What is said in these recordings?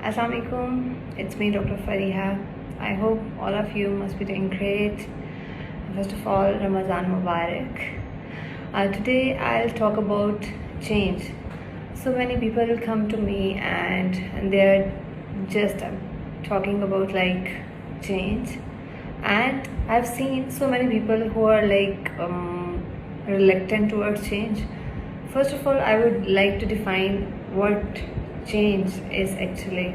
Assalamualaikum, it's me Dr. Fareeha. I hope all of you must be doing great. First of all, Ramadan Mubarak. Today I'll talk about change. So many people will come to me and they're just talking about like change, and I've seen so many people who are like reluctant towards change. First of all, I would like to define what change is actually.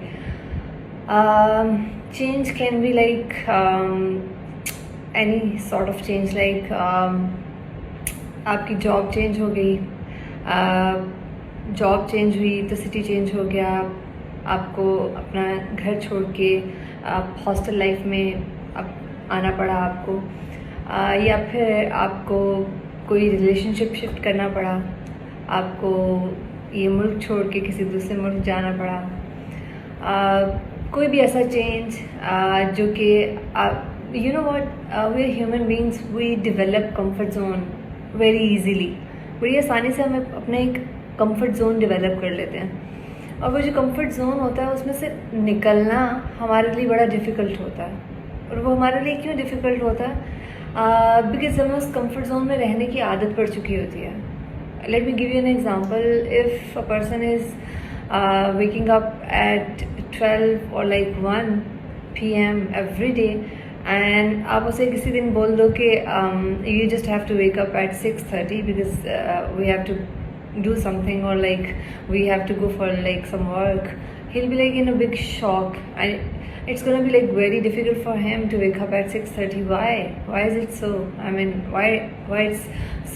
Change can be like any sort of change, like आपकी job change हो गई, job change हुई तो city change हो गया, आपको अपना घर छोड़ के आप हॉस्टल लाइफ में अब आना पड़ा आपको, या फिर आपको कोई रिलेशनशिप शिफ्ट करना पड़ा, आपको ये मुल्क छोड़ के किसी दूसरे मुल्क जाना पड़ा, कोई भी ऐसा चेंज जो कि you know what, we are human beings, we develop comfort zone very easily. बड़ी आसानी से हम अपने एक कंफर्ट जोन डेवलप कर लेते हैं, और वो जो कंफर्ट जोन होता है उसमें से निकलना हमारे लिए बड़ा डिफ़िकल्ट होता है. और वो हमारे लिए क्यों डिफ़िकल्ट होता है? बिकॉज हमें उस कंफर्ट जोन में रहने की आदत पड़ चुकी होती है. Let me give you an example. If a person is waking up at 12 or like 1 p.m. every day, and आप उसे किसी दिन बोल दो कि you just have to wake up at 6:30 because we have to do something, or like we have to go for like some work, he'll be like in a big shock, and it's gonna be like very difficult for him to wake up at 6:30. Why is it so? I mean, why it's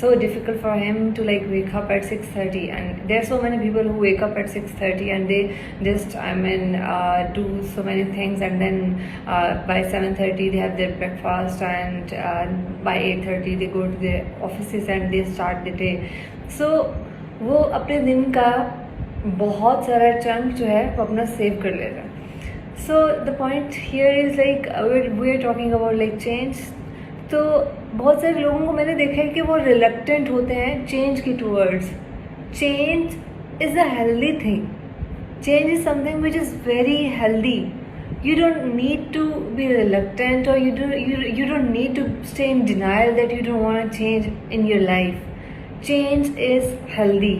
so difficult for him to like wake up at 6:30? And there are so many people who wake up at 6:30 and they just do so many things, and then by 7:30 they have their breakfast, and by 8:30 they go to their offices and they start the day. So वो अपने दिन का बहुत सारा chunk जो है वो अपना सेव कर लेता है. So the point here is like we're talking about like change. तो बहुत सारे लोगों को मैंने देखा है कि वो रिलक्टेंट होते हैं चेंज की towards. Change is a healthy thing. Change is something which is very healthy. You don't need to be reluctant, or you don't need to stay in denial that you don't want to change in your life. Change is healthy.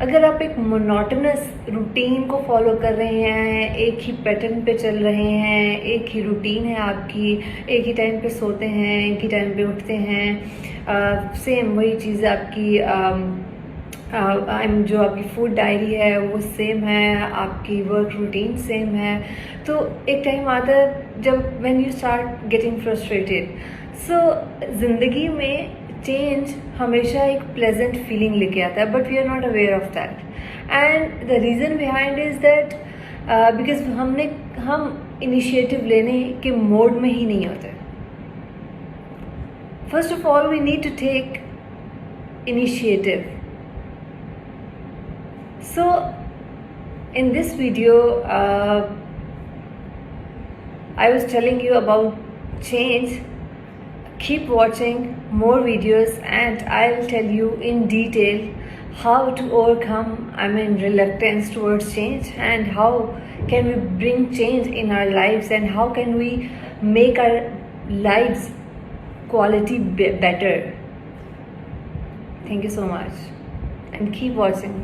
अगर आप एक monotonous routine को follow कर रहे हैं, एक ही pattern पे चल रहे हैं, एक ही रूटीन है आपकी, एक ही टाइम पे सोते हैं, एक ही टाइम पे उठते हैं, सेम वही चीज़ आपकी जो आपकी फूड डायरी है वो सेम है, आपकी वर्क रूटीन सेम है, तो एक टाइम आता है जब when you start getting frustrated. So ज़िंदगी में चेंज हमेशा एक प्लेजेंट फीलिंग लेके आता है, but we are not aware of that. And the reason behind is that because हम इनिशिएटिव लेने के मोड में ही नहीं होते. First of all we need to take initiative. So in this video I was telling you about change. Keep watching more videos and I'll tell you in detail how to overcome reluctance towards change, and how can we bring change in our lives, and how can we make our lives quality better. Thank you so much and keep watching.